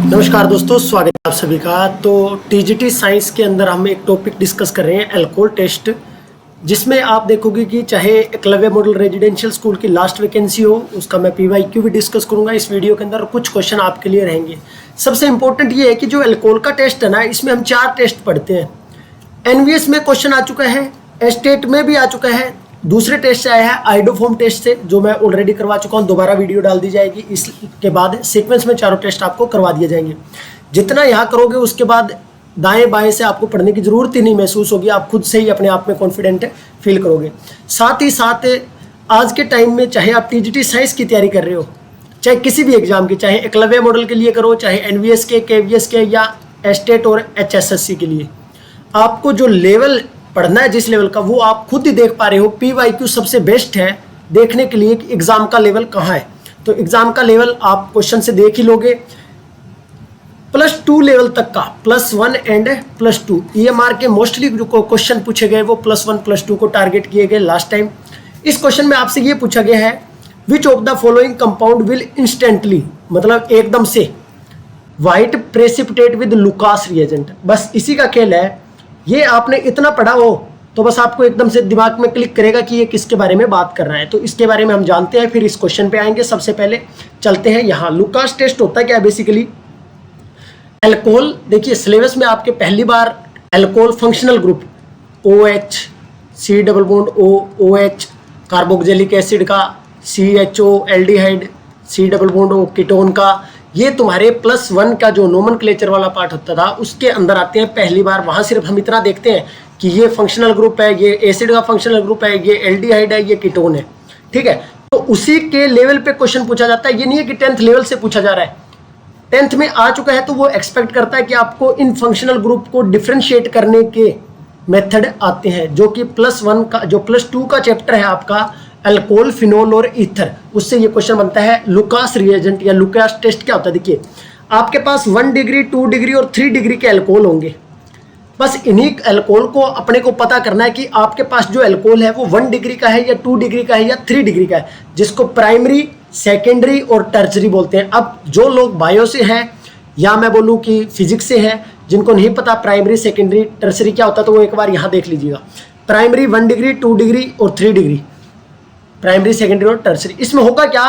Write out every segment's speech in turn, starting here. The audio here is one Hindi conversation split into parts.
नमस्कार दोस्तों, स्वागत है आप सभी का। तो टीजीटी साइंस के अंदर हम एक टॉपिक डिस्कस कर रहे हैं, अल्कोहल टेस्ट, जिसमें आप देखोगे कि चाहे एकलव्य मॉडल रेजिडेंशियल स्कूल की लास्ट वैकेंसी हो, उसका मैं पीवाईक्यू भी डिस्कस करूंगा इस वीडियो के अंदर। कुछ क्वेश्चन आपके लिए रहेंगे। सबसे इंपॉर्टेंट ये है कि जो अल्कोहल का टेस्ट है ना, इसमें हम 4 टेस्ट पढ़ते हैं। एनवीएस में क्वेश्चन आ चुका है, एस्टेट में भी आ चुका है, दूसरे टेस्ट से आया है आइडोफॉर्म टेस्ट से, जो मैं ऑलरेडी करवा चुका हूँ। दोबारा वीडियो डाल दी जाएगी, इसके बाद सीक्वेंस में चारों टेस्ट आपको करवा दिए जाएंगे। जितना यहाँ करोगे उसके बाद दाएं बाएं से आपको पढ़ने की जरूरत ही नहीं महसूस होगी, आप खुद से ही अपने आप में कॉन्फिडेंट फील करोगे। साथ ही साथ आज के टाइम में चाहे आप टीजीटी साइंस की तैयारी कर रहे हो, चाहे किसी भी एग्जाम की, चाहे एकलव्य मॉडल के लिए करो, चाहे एनवीएस के, केवीएस के या एस्टेट और एचएसएससी के लिए, आपको जो लेवल पढ़ना है जिस लेवल का, वो आप खुद ही देख पा रहे हो। पीवाईक्यू सबसे बेस्ट है देखने के लिए कि एग्जाम का लेवल कहाँ है। तो एग्जाम का लेवल आप क्वेश्चन से देख ही लोगे। +2 लेवल तक का, +1 एंड +2 ईएमआर के मोस्टली जो क्वेश्चन पूछे गए वो +1 +2 को टारगेट किए गए लास्ट टाइम। इस क्वेश्चन में आपसे ये पूछा गया है, which of the following compound will instantly, मतलब एकदम से, white precipitate with Lucas reagent. बस इसी का खेल है। ये आपने इतना पढ़ा हो तो बस आपको एकदम से दिमाग में क्लिक करेगा कि ये किसके बारे में बात कर रहा है। तो इसके बारे में हम जानते हैं, फिर इस क्वेश्चन पे आएंगे। सबसे पहले चलते हैं यहाँ। लुकास टेस्ट होता है क्या है बेसिकली? अल्कोहल, देखिए सिलेबस में आपके पहली बार alcohol functional group OH, C double bond O, OH, carboxylic acid का, CHO, aldehyde, C double bond O, ketone का, ये तुम्हारे +1 का जो नोमेनक्लेचर वाला पार्ट होता था उसके अंदर आते हैं पहली बार। वहाँ सिर्फ हम इतना देखते हैं कि ये फंक्शनल ग्रुप है, ये एसिड का फंक्शनल ग्रुप है, ये एल्डिहाइड है, ये कीटोन है, ठीक है। तो उसी के लेवल पे क्वेश्चन पूछा जाता है। ये नहीं है कि 10th लेवल से पूछा जा रहा है। 10th में आ चुका है तो वो एक्सपेक्ट करता है कि आपको इन फंक्शनल ग्रुप को डिफ्रेंशिएट करने के मेथड आते हैं, जो कि +1 का, जो +2 का चैप्टर है आपका अल्कोहल, फिनोल और ईथर, उससे ये क्वेश्चन बनता है। लुकास रिएजेंट या लुकास टेस्ट क्या होता है? देखिए आपके पास 1 डिग्री, 2 डिग्री और 3 डिग्री के अल्कोहल होंगे। बस इन्हीं अल्कोहल को अपने को पता करना है कि आपके पास जो अल्कोहल है वो 1 डिग्री का है या 2 डिग्री का है या 3 डिग्री का है, जिसको प्राइमरी, सेकेंडरी और टर्चरी बोलते हैं। अब जो लोग बायो से हैं या मैं बोलूँ कि फिजिक्स से हैं, जिनको नहीं पता प्राइमरी, सेकेंडरी, टर्चरी क्या होता है, तो वो एक बार यहाँ देख लीजिएगा। प्राइमरी 1 डिग्री, 2 डिग्री और 3 डिग्री, प्राइमरी, सेकेंडरी और टर्सरी। इसमें होगा क्या?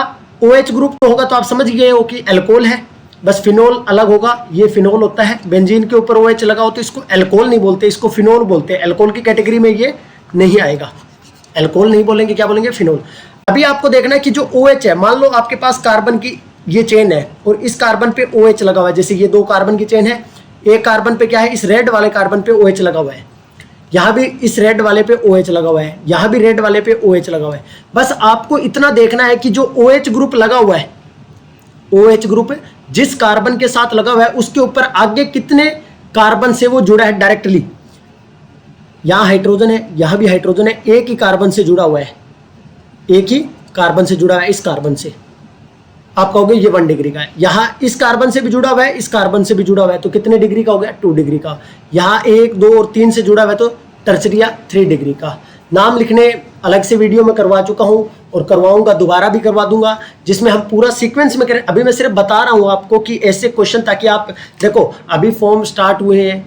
OH ग्रुप तो होगा, तो आप समझ गए हो कि अल्कोहल है। बस फिनोल अलग होगा, ये फिनोल होता है। बेंजीन के ऊपर OH लगा हो तो इसको अल्कोहल नहीं बोलते, इसको फिनोल बोलते हैं। अल्कोहल की कैटेगरी में ये नहीं आएगा, अल्कोहल नहीं बोलेंगे, क्या बोलेंगे? फिनोल। अभी आपको देखना है कि जो OH है, मान लो आपके पास कार्बन की ये चेन है और इस कार्बन पे OH लगा हुआ है। जैसे ये 2 कार्बन की चेन है, एक कार्बन पे क्या है, इस रेड वाले कार्बन पे OH लगा हुआ है, यहाँ भी इस रेड वाले पे OH लगा हुआ है, यहाँ भी रेड वाले पे OH लगा हुआ है। बस आपको इतना देखना है कि जो OH ग्रुप लगा हुआ है, OH ग्रुप जिस कार्बन के साथ लगा हुआ है उसके ऊपर आगे कितने कार्बन से वो जुड़ा है डायरेक्टली। यहाँ हाइड्रोजन है, यहाँ भी हाइड्रोजन है, एक ही कार्बन से जुड़ा हुआ है, एक ही कार्बन से जुड़ा है इस कार्बन से। आप कहोगे ये 1 डिग्री का है। यहाँ इस कार्बन से भी जुड़ा हुआ है, इस कार्बन से भी जुड़ा हुआ है, तो कितने डिग्री का हो गया? 2 डिग्री का। यहाँ 1, 2 और 3 से जुड़ा हुआ है तो टर्चरी या 3 डिग्री का। नाम लिखने अलग से वीडियो में करवा चुका हूँ और करवाऊंगा, दोबारा भी करवा दूंगा, जिसमें हम पूरा सीक्वेंस में करें। अभी मैं सिर्फ बता रहा हूँ आपको कि ऐसे क्वेश्चन, ताकि आप देखो अभी फॉर्म स्टार्ट हुए हैं,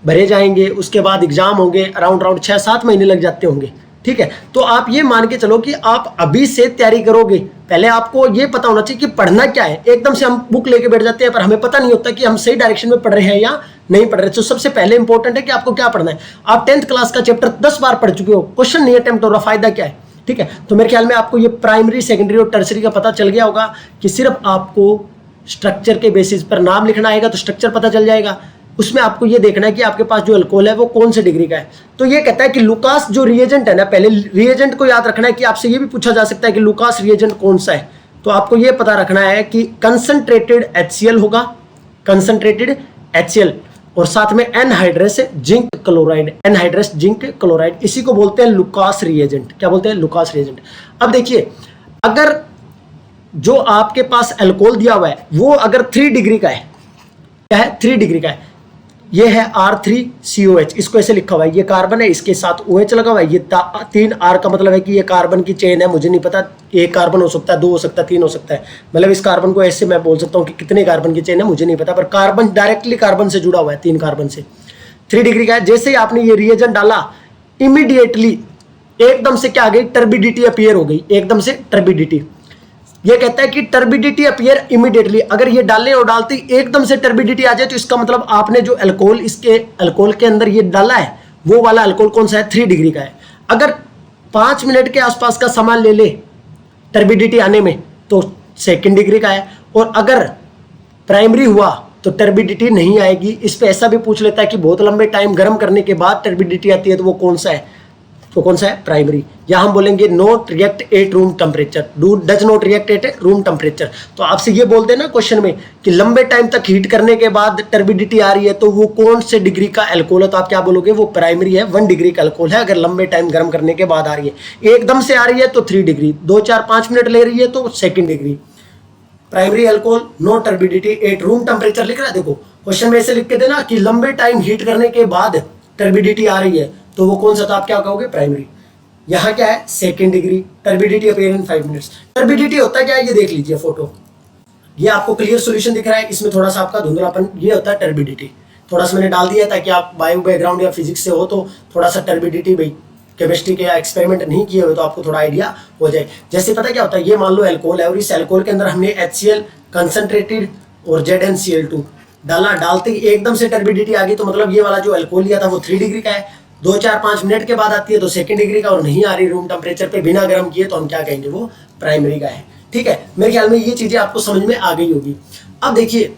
भरे जाएंगे, उसके बाद एग्जाम होंगे, अराउंड 6-7 महीने लग जाते होंगे, ठीक है। तो आप ये मान के चलो कि आप अभी से तैयारी करोगे। पहले आपको ये पता होना चाहिए कि पढ़ना क्या है। एकदम से हम बुक लेके बैठ जाते हैं पर हमें पता नहीं होता कि हम सही डायरेक्शन में पढ़ रहे हैं या नहीं पढ़ रहे। तो सबसे पहले इंपॉर्टेंट है कि आपको क्या पढ़ना है। आप 10th क्लास का चैप्टर 10 बार पढ़ चुके हो, क्वेश्चन नहीं अटेम्प्ट हो रहा, फायदा क्या है? ठीक है, तो मेरे ख्याल में आपको ये प्राइमरी, सेकेंडरी और टर्सरी का पता चल गया होगा कि सिर्फ आपको स्ट्रक्चर के बेसिस पर नाम लिखना आएगा तो स्ट्रक्चर पता चल जाएगा। उसमें आपको ये देखना है कि आपके पास जो अल्कोहल है वो कौन से डिग्री का है। तो ये कहता है कि लुकास जो रिएजेंट है ना, पहले रिएजेंट को याद रखना है कि आपसे ये भी पूछा जा सकता है कि लुकास रिएजेंट कौन सा है। तो आपको ये पता रखना है कि कंसंट्रेटेड HCl होगा, कंसंट्रेटेड HCl, और साथ में anhydrous zinc chloride, anhydrous zinc chloride, इसी को बोलते हैं लुकास रिएजेंट। क्या बोलते हैं? Lucas reagent. अब देखिए, अगर जो आपके पास अल्कोहल दिया हुआ है वो अगर 3 डिग्री का है, क्या है? 3 डिग्री का है, ये है R3COH, इसको ऐसे लिखा हुआ है, ये कार्बन है, इसके साथ OH लगा हुआ है, ये 3 R का मतलब है कि ये कार्बन की चेन है। मुझे नहीं पता एक कार्बन हो सकता है, 2 हो सकता है, 3 हो सकता है, मतलब इस कार्बन को ऐसे मैं बोल सकता हूँ कि कितने कार्बन की चेन है मुझे नहीं पता, पर कार्बन डायरेक्टली कार्बन से जुड़ा हुआ है, 3 कार्बन से। 3 डिग्री का है। जैसे ही आपने ये रिएजेंट डाला, इमीडिएटली एकदम से क्या आ गई, टर्बिडिटी अपीयर हो गई, एकदम से टर्बिडिटी। ये कहता है कि टर्बिडिटी अपीयर इमीडिएटली, अगर ये डालने और डालते एकदम से टर्बिडिटी आ जाए तो इसका मतलब आपने जो अल्कोहल, इसके अल्कोहल के अंदर ये डाला है, वो वाला अल्कोहल कौन सा है, 3 डिग्री का है। अगर 5 मिनट के आसपास का सामान ले ले टर्बिडिटी आने में तो 2 डिग्री का है, और अगर प्राइमरी हुआ तो टर्बिडिटी नहीं आएगी। इस पे ऐसा भी पूछ लेता है कि बहुत लंबे टाइम गर्म करने के बाद टर्बिडिटी आती है तो वो कौन सा है, तो कौन सा है, प्राइमरी। या हम बोलेंगे not react eight room temperature, does not react eight room temperature. तो आपसे ये बोलते हैं ना क्वेश्चन में कि लंबे टाइम तक हीट करने के बाद टर्बिडिटी आ रही है तो वो कौन से डिग्री का अल्कोहल है, तो आप क्या बोलोगे, वो प्राइमरी है, 1 डिग्री का अल्कोहल है। अगर लंबे टाइम गर्म करने के बाद आ रही है, एकदम से आ रही है तो 3 डिग्री, 2 4 5 मिनट ले रही है तो 2 degree. Primary alcohol, no turbidity at room temperature लिख रहा है। देखो क्वेश्चन में ऐसे लिख के देना कि लंबे टाइम हीट करने के बाद टर्बिडिटी आ रही है तो वो कौन सा, तो आप क्या कहोगे, प्राइमरी। यहाँ क्या है, 2 degree, turbidity appear in 5 minutes. Turbidity होता है क्या है, ये देख लीजिए फोटो, ये आपको क्लियर सॉल्यूशन दिख रहा है, इसमें थोड़ा सा आपका धुंधलापन, ये होता है टर्बिडिटी। थोड़ा सा मैंने डाल दिया ताकि आप बायो बैकग्राउंड या फिजिक्स से हो तो थोड़ा सा टर्बिडिटी, भाई केमिस्ट्री के एक्सपेरिमेंट नहीं किए हुए तो आपको थोड़ा आइडिया हो जाए। जैसे पता क्या होता है, ये मान लो अल्कोहल है और इस अल्कोहल के अंदर हमने HCl कंसंट्रेटेड और ZnCl2 डाला, डालते ही एकदम से टर्बिडिटी आ गई तो मतलब ये वाला जो अल्कोहल लिया था वो 3 डिग्री का है। 2 4 5 मिनट के बाद आती है तो 2 डिग्री का, और नहीं आ रही रूम टेम्परेचर पे बिना गर्म किए तो हम क्या कहेंगे, वो प्राइमरी का है। ठीक है, मेरे ख्याल में ये चीजें आपको समझ में आ गई होगी। अब देखिए,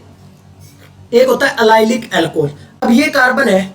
एक होता है अलाइलिक अल्कोहल। अब ये कार्बन है,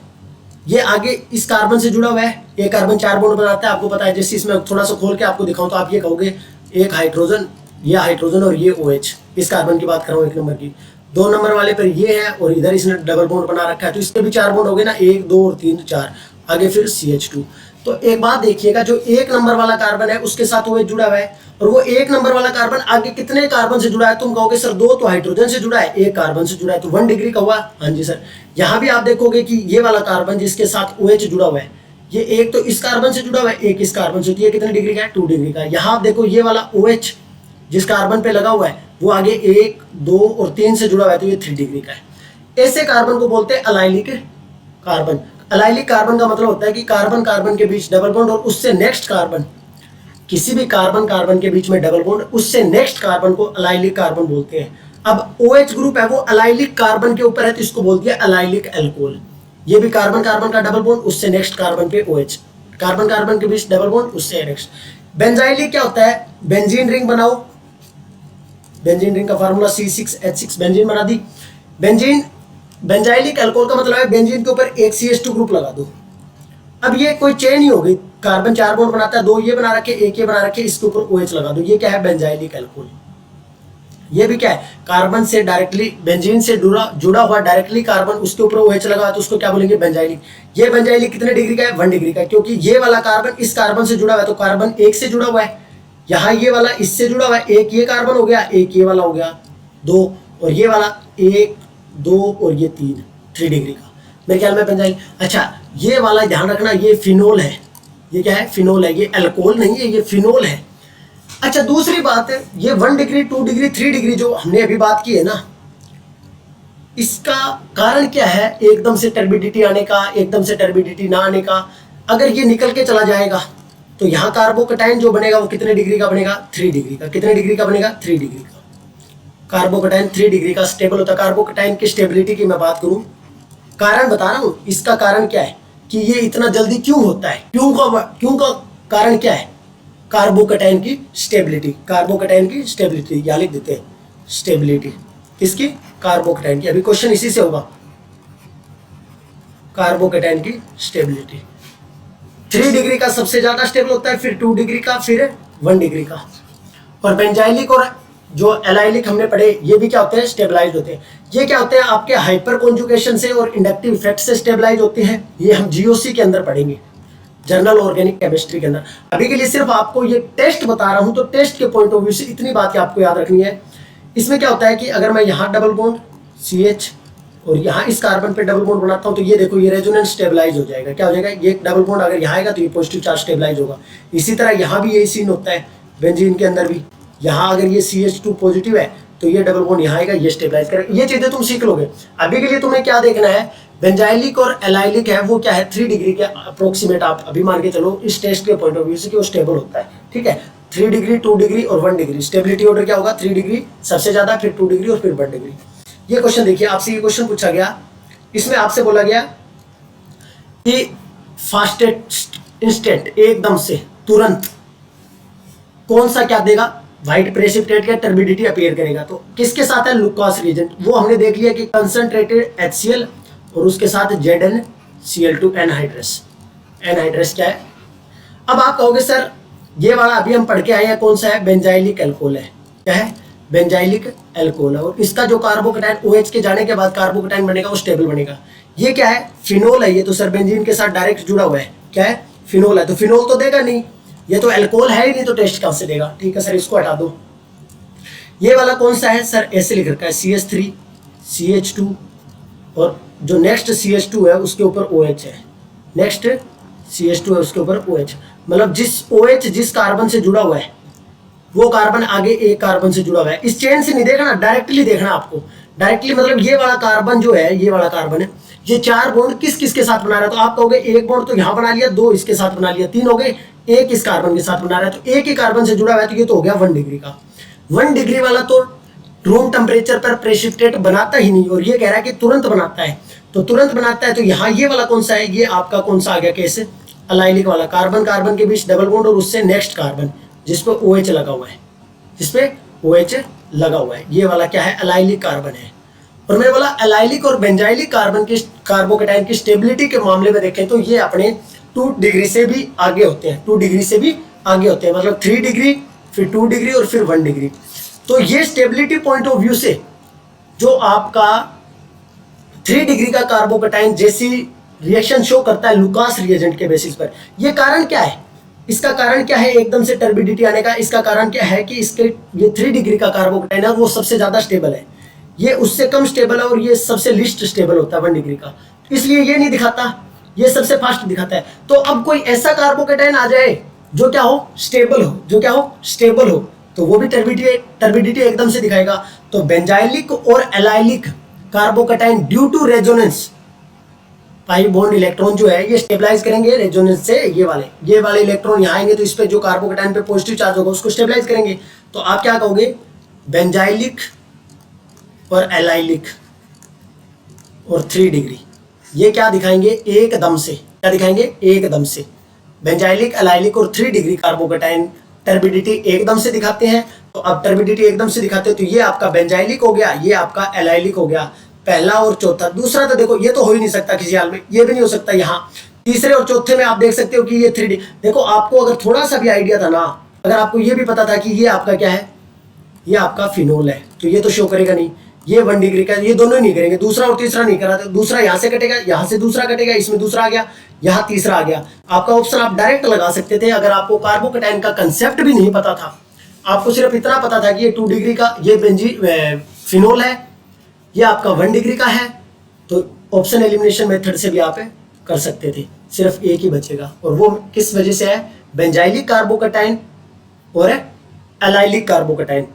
ये आगे इस कार्बन से जुड़ा हुआ है, ये कार्बन 4 बॉन्ड बनाता है, आपको पता है। जैसे इसमें थोड़ा सा खोल के आपको दिखाऊं तो आप ये कहोगे, एक हाइड्रोजन, ये हाइड्रोजन और ये OH, इस कार्बन की बात कर रहा हूँ 1 नंबर की। 2 नंबर वाले पर ये है और इधर इसने डबल बॉन्ड बना रखा है, तो इसके भी 4 बॉन्ड हो गए ना, 1 2 और 3 4, आगे फिर CH2। तो एक बात देखिएगा, जो 1 नंबर वाला कार्बन है उसके साथ OH जुड़ा हुआ है, और वो 1 नंबर वाला कार्बन आगे कितने कार्बन से जुड़ा है, तुम कहोगे सर 2 तो हाइड्रोजन से जुड़ा है, 1 कार्बन से जुड़ा है, तो 1 डिग्री का हुआ। हाँ जी सर। यहाँ भी आप देखोगे कि ये वाला कार्बन जिसके साथ OH जुड़ा हुआ है, ये एक तो इस कार्बन से जुड़ा हुआ है, एक इस कार्बन से, तो ये कितने डिग्री का है, 2 डिग्री का। यहाँ आप देखो ये वाला OH जिस कार्बन पे लगा हुआ है वो आगे 1 2 और 3 से जुड़ा हुआ है, तो ये 3 डिग्री का है। ऐसे कार्बन को बोलते हैं अलाइलिक कार्बन। अलाइलिक कार्बन का मतलब होता है कि कार्बन कार्बन के बीच डबल बॉन्ड और उससे नेक्स्ट कार्बन, किसी भी कार्बन कार्बन के बीच में डबल बॉन्ड, उससे नेक्स्ट कार्बन को अलाइलिक कार्बन बोलते हैं। अब OH ग्रुप है वो अलाइलिक कार्बन के ऊपर है तो इसको बोलती है अलाइलिक अल्कोहल। ये भी कार्बन कार्बन का डबल बॉन्ड, उससे नेक्स्ट कार्बन पे OH, कार्बन कार्बन के बीच डबल बॉन्ड, उससे नेक्स्ट। बेंजाइलिक क्या होता है, बेंजीन रिंग बनाओ, बेंजीन रिंग का फार्मूला C6H6, बेंजीन बना दी। बेंजीन, बेंजाइलिक अल्कोहल का मतलब है बेंजीन के ऊपर एक CH2 ग्रुप लगा दो। अब ये कोई चेन ही हो गई, कार्बन 4 बॉन्ड बनाता है, 2 ये बना रखे, 1 ये बना रखे, इसके ऊपर OH लगा दो, ये क्या है, बेंजाइलिक अल्कोहल। ये भी क्या है, कार्बन से डायरेक्टली, बेंजीन से जुड़ा हुआ डायरेक्टली कार्बन, उसके ऊपर OH लगा तो उसको क्या बोलेंगे, बेंजाइलिक। ये बेंजाइलिक कितने डिग्री का है, 1 डिग्री का, क्योंकि ये वाला कार्बन इस कार्बन से जुड़ा हुआ है, तो कार्बन 1 से जुड़ा हुआ है, यहाँ ये वाला इससे जुड़ा हुआ है, 1 ये कार्बन हो गया, 1 ये वाला हो गया, 2, और ये वाला 1 2 और ये 3 डिग्री का, मेरे ख्याल में बेंजाइल। अच्छा, ये वाला ध्यान रखना, ये फिनोल है, ये क्या है, फिनोल है, ये अल्कोहल नहीं है, ये फिनोल है। अच्छा, दूसरी बात है, ये 1 डिग्री 2 डिग्री 3 डिग्री जो हमने अभी बात की है ना, इसका कारण क्या है, एकदम से टर्बिडिटी आने का, एकदम से टर्बिडिटी ना आने का। अगर ये निकल के चला जाएगा तो यहाँ कार्बोकटाइन जो बनेगा वो कितने डिग्री का बनेगा, 3 डिग्री का। कितने डिग्री का बनेगा, 3 डिग्री का। कार्बोकटाइन 3 डिग्री का स्टेबल होता है। कार्बोकटाइन की स्टेबिलिटी की मैं बात करूं, कारण बता रहा हूं, इसका कारण क्या है कि ये इतना जल्दी क्यों होता है, क्यों का कारण क्या है, कार्बोकटाइन की स्टेबिलिटी। कार्बोकटाइन की स्टेबिलिटी यहाँ लिख देते हैं, स्टेबिलिटी किसकी, कार्बोकटाइन की। अभी क्वेश्चन इसी से होगा, कार्बोकटाइन की स्टेबिलिटी। 3 डिग्री का सबसे ज्यादा स्टेबल होता है, फिर 2 डिग्री का, फिर 1 डिग्री का। और बेंजाइलिक और जो एलाइलिक हमने पढ़े, ये भी क्या होते हैं, स्टेबलाइज होते हैं। ये क्या होते हैं, आपके हाइपर कॉन्जुगेशन से और इंडक्टिव इफेक्ट से स्टेबलाइज होते हैं। ये हम GOC के अंदर पढ़ेंगे, जर्नल ऑर्गेनिक केमिस्ट्री के अंदर। अभी के लिए सिर्फ आपको ये टेस्ट बता रहा हूं, तो टेस्ट के पॉइंट ऑफ व्यू से इतनी बातें आपको याद रखनी है। इसमें क्या होता है कि अगर मैं यहाँ डबल बॉन्ड CH और यहाँ इस कार्बन पे डबल बॉन्ड बनाता हूँ तो ये देखो ये रेजोनेंस स्टेबलाइज हो जाएगा। क्या हो जाएगा, ये डबल बॉन्ड अगर यहाँ आएगा तो ये पॉजिटिव चार्ज स्टेबलाइज होगा। इसी तरह यहाँ भी यही सीन होता है बेंजीन के अंदर भी। यहाँ अगर ये CH2 पॉजिटिव है तो ये डबल बॉन्ड यहाँ आएगा, ये स्टेबलाइज करेगा। ये चीजें तुम सीख लोगे। अभी के लिए तुम्हें क्या देखना है, बेंजाइलिक और एलाइलिक है वो क्या है 3 डिग्री के अप्रोक्सीमेट आप अभी मान के चलो इस टेस्ट के पॉइंट ऑफ व्यू से कि वो स्टेबल होता है। ठीक है, 3 डिग्री, 2 डिग्री और 1 डिग्री। स्टेबिलिटी ऑर्डर क्या होगा, 3 डिग्री सबसे ज्यादा, फिर 2 डिग्री और फिर 1 डिग्री। ये क्वेश्चन देखिए, आपसे ये क्वेश्चन पूछा गया, इसमें आपसे बोला गया कि फास्टेस्ट इंस्टेंट, एकदम से तुरंत कौन सा क्या देगा, व्हाइट प्रेसिपिटेट या टर्बिडिटी अपीयर करेगा। तो किसके साथ है, लुकास रिएजेंट। वो हमने देख लिया कि कंसंट्रेटेड HCl और उसके साथ ZnCl2 एनहाइड्रस। एनहाइड्रस क्या है, अब आप कहोगे सर ये वाला अभी हम पढ़ के आए हैं कौन सा है, बेंजाइलिक अल्कोहल है। क्या है, बेंजाइलिक अल्कोहल है। और इसका जो कार्बोकेटाइन OH के जाने के बाद कार्बोकेटाइन बनेगा वो स्टेबल बनेगा। ये क्या है, फिनोल है। ये तो सर बेंजीन के साथ डायरेक्ट जुड़ा हुआ है। क्या है, फिनोल है। तो फिनोल तो देगा नहीं, ये तो अल्कोहल है ही नहीं, तो टेस्ट कहाँ से देगा। ठीक है सर, इसको हटा दो। ये वाला कौन सा है सर, ऐसे लिख रखा है CH3 CH2 और जो नेक्स्ट CH2 है उसके ऊपर OH है। नेक्स्ट CH2 है उसके ऊपर OH, मतलब जिस OH जिस कार्बन से जुड़ा हुआ है वो कार्बन आगे एक कार्बन से जुड़ा हुआ है। इस चेन से नहीं देखना, डायरेक्टली देखना आपको। डायरेक्टली मतलब ये वाला कार्बन जो है, ये वाला कार्बन है, ये 4 बॉन्ड किस किस के साथ बना रहा है। तो आप कहोगे एक बॉन्ड तो यहाँ बना लिया, 2 इसके साथ बना लिया, 3 हो गए, एक इस कार्बन के साथ बना रहा है। तो एक ही कार्बन से जुड़ा हुआ है, तो ये तो हो गया 1 डिग्री का। 1 डिग्री वाला तो रूम टेम्परेचर पर प्रेसिपिटेट बनाता ही नहीं, और ये कह रहा है कि तुरंत बनाता है। तो तुरंत बनाता है, तो यहाँ ये वाला कौन सा है, ये आपका कौन सा आ गया केस, अलाइलिक वाला। कार्बन कार्बन के बीच डबल बॉन्ड और उससे नेक्स्ट कार्बन जिसपे OH लगा हुआ है, जिसपे OH लगा हुआ है, ये वाला क्या है, अलाइलिक कार्बन है। और मैंने बोला अलाइलिक और बेंजाइलिक कार्बन की कार्बोकेटाइन की स्टेबिलिटी के मामले में देखें तो ये अपने 2 डिग्री से भी आगे होते हैं। 2 डिग्री से भी आगे होते हैं, मतलब 3 डिग्री, फिर 2 डिग्री और फिर 1 डिग्री। तो ये स्टेबिलिटी पॉइंट ऑफ व्यू से जो आपका 3 डिग्री का कार्बोकेटाइन जैसी रिएक्शन शो करता है लुकास रिएजेंट के बेसिस पर, ये कारण क्या है, इसका कारण क्या है एकदम से टर्बिडिटी आने का। इसका कारण क्या है कि इसके ये 3 डिग्री का कार्बोकेटाइन है वो सबसे ज्यादा स्टेबल है, ये उससे कम स्टेबल है, और ये सबसे लिस्ट स्टेबल होता है 1 डिग्री का, इसलिए ये नहीं दिखाता, ये सबसे फास्ट दिखाता है। तो अब कोई ऐसा कार्बोकेटाइन आ जाए जो क्या हो, स्टेबल हो, जो क्या हो, स्टेबल हो, तो वो भी टर्बिडिटी एकदम से दिखाएगा। तो बेंजाइलिक और allylic carbocation due to resonance, pi bond electron जो है ये स्टेबलाइज करेंगे रेजोनेंस से। ये वाले इलेक्ट्रॉन यहाँ आएंगे तो इस पे जो कार्बोकेटाइन पे पॉजिटिव चार्ज होगा उसको स्टेबलाइज करेंगे। तो आप क्या कहोगे, बेंजाइलिक और एलाइलिक और 3 डिग्री, ये क्या दिखाएंगे एकदम से, क्या दिखाएंगे एकदम से। बेंजाइलिक, एलाइलिक और 3 डिग्री कार्बोकेटाइन टर्बिडिटी एकदम से दिखाते हैं। तो अब टर्बिडिटी एकदम से दिखाते हैं तो ये आपका बेंजाइलिक हो गया, ये आपका एलाइलिक हो गया, पहला और चौथा। दूसरा तो देखो ये तो हो ही नहीं सकता किसी हाल में, ये भी नहीं हो सकता। यहाँ तीसरे और चौथे में आप देख सकते हो कि ये 3 डिग्री। देखो आपको अगर थोड़ा सा भी आइडिया था ना, अगर आपको ये भी पता था कि ये आपका क्या है, ये आपका फिनोल है, तो ये तो शो करेगा नहीं। ये 1 डिग्री का, ये दोनों ही नहीं करेंगे, दूसरा और तीसरा नहीं करा। तो दूसरा यहाँ से कटेगा, यहाँ से दूसरा कटेगा, इसमें दूसरा आ गया, यहाँ तीसरा आ गया। आपका ऑप्शन आप डायरेक्ट लगा सकते थे अगर आपको कार्बोकेटाइन का कंसेप्ट भी नहीं पता था। आपको सिर्फ इतना पता था कि ये 2 डिग्री का ये फिनोल है, ये आपका 1 डिग्री का है, तो ऑप्शन एलिमिनेशन मेथड से भी आप कर सकते थे। सिर्फ एक ही बचेगा, और वो किस वजह से है, बेंजाइलिक कार्बोकेटाइन और एलाइलिक कार्बोकेटाइन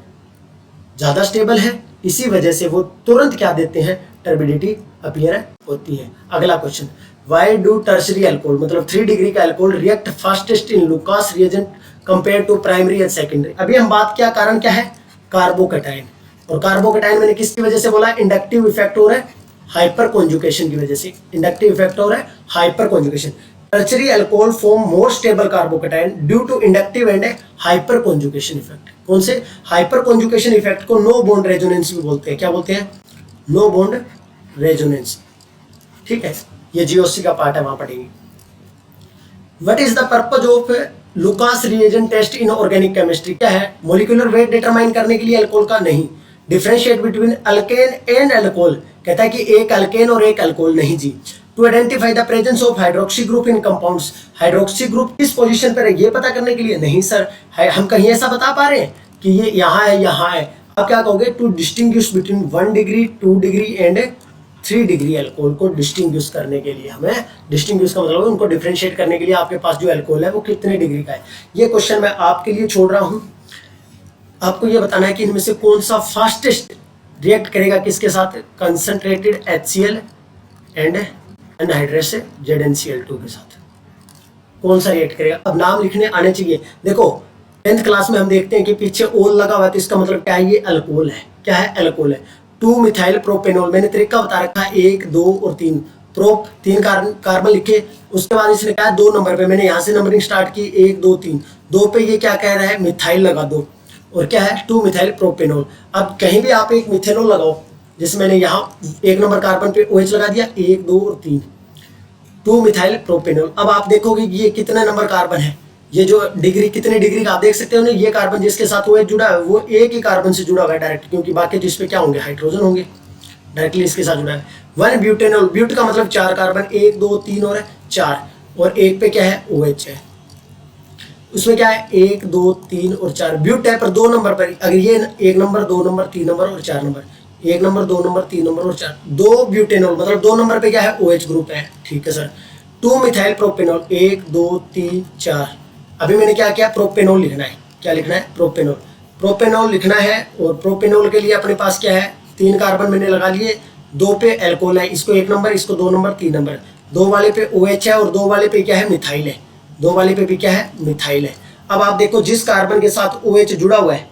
ज्यादा स्टेबल है, इसी वजह से वो तुरंत क्या देते हैं, टर्बिडिटी अपीयर होती है। अगला question, why do tertiary alcohol, मतलब 3 डिग्री का alcohol react fastest in Lucas reagent compare to primary and secondary. अभी हम बात किया, कारण क्या है, कार्बोकेटाइन। और कार्बोकेटाइन मैंने किसकी वजह से बोला, इंडक्टिव इफेक्ट हो रहा है हाइपर कॉन्जुगेशन की वजह से, इंडक्टिव इफेक्ट हो रहा है hyperconjugation. Tertiary alcohol form more stable carbocation due to inductive and hyperconjugation effect. कौन से, हाइपर कॉन्जुगेशन इफेक्ट को नो बॉन्ड रेजोनेंस भी बोलते हैं। क्या बोलते हैं, नो बॉन्ड रेजोनेंस। ठीक है, ये जीओसी का पार्ट है, वहां पढ़ेंगे। What is the purpose of Lucas reagent test in organic chemistry. क्या है, मोलिकुलर वेट डिटरमाइन करने के लिए अल्कोहल का, नहीं। Differentiate between alkane and alcohol, कहता है कि एक अल्केन और एक अल्कोहल, नहीं जी। To identify the presence of hydroxy group in compounds, hydroxy group किस पोजीशन पर है ये पता करने के लिए, नहीं सर। हम कहीं ऐसा बता पा रहे हैं कि ये यहाँ है, यहाँ है। आप क्या कहोगे, to distinguish between 1 degree, 2 degree and 3 degree alcohol को डिस्टिंग्विश करने के लिए, हमें डिस्टिंग्विश का मतलब उनको डिफरेंशिएट करने के लिए आपके पास जो अल्कोहल है वो कितने डिग्री का है। ये क्वेश्चन मैं आपके लिए छोड़ रहा हूं। आपको ये बताना है कि इनमें से कौन सा फास्टेस्ट रिएक्ट करेगा किसके साथ, concentrated HCl and anhydrous ZnCl2 के साथ, कौन सा रिएक्ट करेगा। अब नाम लिखने आने चाहिए। देखो 10th क्लास में हम देखते हैं कि पीछे ओल लगा हुआ है, तो इसका मतलब क्या है, ये अल्कोहल है। क्या है, अल्कोहल है। 2 मिथाइल प्रोपेनॉल, मैंने तरीका बता रखा है 1 2 और 3 प्रोप, 3 कार्बन लिखे। उसके बाद इसने कहा 2 नंबर पे, मैंने यहाँ से नंबरिंग स्टार्ट की 1 2 3, 2 पे ये क्या कह रहा है, मिथाइल लगा दो, और क्या है 2 मिथाइल प्रोपेनॉल। अब कहीं भी आप एक मिथेनॉल लगाओ, जैसे मैंने यहाँ 1 नंबर कार्बन पे OH लगा दिया, 1 2 और 3, 2 मिथाइल प्रोपेनॉल। अब आप देखोगे कि ये कितने नंबर कार्बन है, ये जो डिग्री कितने डिग्री का आप देख सकते हो ना, ये कार्बन जिसके साथ OH जुड़ा है वो एक ही कार्बन से जुड़ा हुआ है डायरेक्ट, क्योंकि बाकी जिस पे क्या होंगे, हाइड्रोजन होंगे, डायरेक्टली इसके साथ जुड़ा है। 1 ब्यूटेनॉल, ब्यूट का मतलब 4 कार्बन, 1 2 3 और 4, और एक पे क्या है, OH है, उसमें क्या है 1 2 3 और 4 ब्यूट है, पर 2 नंबर पर। अगर ये 1 नंबर 2 नंबर 3 नंबर और 4 नंबर, 1 नंबर 2 नंबर 3 नंबर और 4, 2 ब्यूटेनॉल मतलब 2 नंबर पे क्या है, OH ग्रुप है। ठीक है सर। 2 methyl propanol, 1 2 3 4। अभी मैंने क्या किया, प्रोपेनॉल लिखना है। क्या लिखना है, प्रोपेनॉल, प्रोपेनॉल लिखना है। और प्रोपेनॉल के लिए अपने पास क्या है, 3 कार्बन मैंने लगा लिए, 2 पे अल्कोहल है, इसको 1 नंबर, इसको 2 नंबर 3 नंबर, 2 वाले पे OH है और 2 वाले पे क्या है, मिथाइल है, 2 वाले पे भी क्या है, मिथाइल है। अब आप देखो जिस कार्बन के साथ OH जुड़ा हुआ है,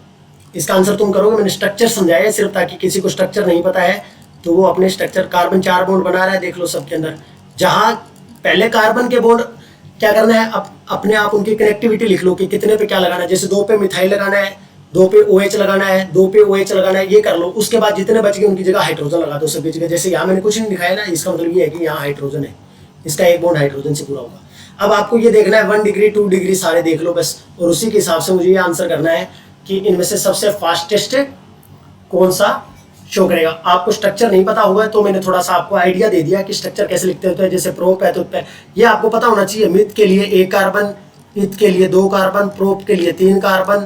इसका आंसर तुम करोगे। मैंने स्ट्रक्चर समझाया है सिर्फ, ताकि किसी को स्ट्रक्चर नहीं पता है तो वो अपने स्ट्रक्चर, कार्बन 4 बॉन्ड बना रहा है, देख लो सबके अंदर। जहां पहले कार्बन के बॉन्ड क्या करना है, अपने आप उनकी कनेक्टिविटी लिख लो कि कितने पे क्या लगाना है। जैसे 2 पे मिथाइल लगाना है, 2 पे OH लगाना है, 2 पे OH लगाना है, ये कर लो। उसके बाद जितने बच गए उनकी जगह हाइड्रोजन लगा दो सभी जगह। जैसे यहाँ मैंने कुछ नहीं दिखाया ना, इसका मतलब ये है कि यहाँ हाइड्रोजन है, इसका एक बॉन्ड हाइड्रोजन से पूरा होगा। अब आपको ये देखना है 1 डिग्री 2 डिग्री सारे देख लो बस, और उसी के हिसाब से मुझे ये आंसर करना है कि इनमें से सबसे फास्टेस्ट कौन सा शो करेगा। आपको स्ट्रक्चर नहीं पता होगा तो मैंने थोड़ा सा आपको आइडिया दे दिया कि स्ट्रक्चर कैसे लिखते होते हैं। जैसे प्रोप है तो ये आपको पता होना चाहिए। मिथ के लिए 1 कार्बन, इथ के लिए 2 कार्बन, प्रोप के लिए 3 कार्बन,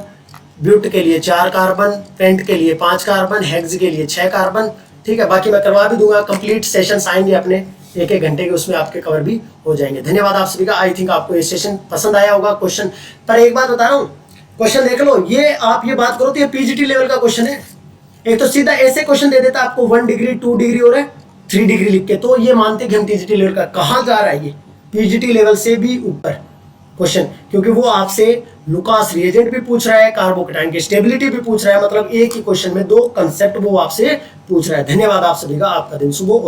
ब्यूट के लिए 4 कार्बन, पेंट के लिए 5 कार्बन, हेक्स के लिए 6 कार्बन। ठीक है, बाकी मैं करवा भी दूंगा, कंप्लीट सेशंस आएंगे अपने 1-1 घंटे के, उसमें आपके कवर भी हो जाएंगे। धन्यवाद आप सभी का। आई थिंक आपको ये सेशन पसंद आया होगा। क्वेश्चन पर एक बात बता रहा हूँ, क्वेश्चन देख लो, ये आप ये बात करो तो ये PGT लेवल का क्वेश्चन है। एक तो सीधा ऐसे क्वेश्चन दे देता आपको 1 डिग्री 2 डिग्री और 3 डिग्री लिख के, तो ये मानते कि हम PGT लेवल का। कहाँ जा रहा है ये, PGT लेवल से भी ऊपर क्वेश्चन, क्योंकि वो आपसे लुकास रिएजेंट भी पूछ रहा है, कार्बोकेटाइन की स्टेबिलिटी भी पूछ रहा है। मतलब एक ही क्वेश्चन में 2 कंसेप्ट वो आपसे पूछ रहा है। धन्यवाद आप सभी का। आपका दिन शुभ हो।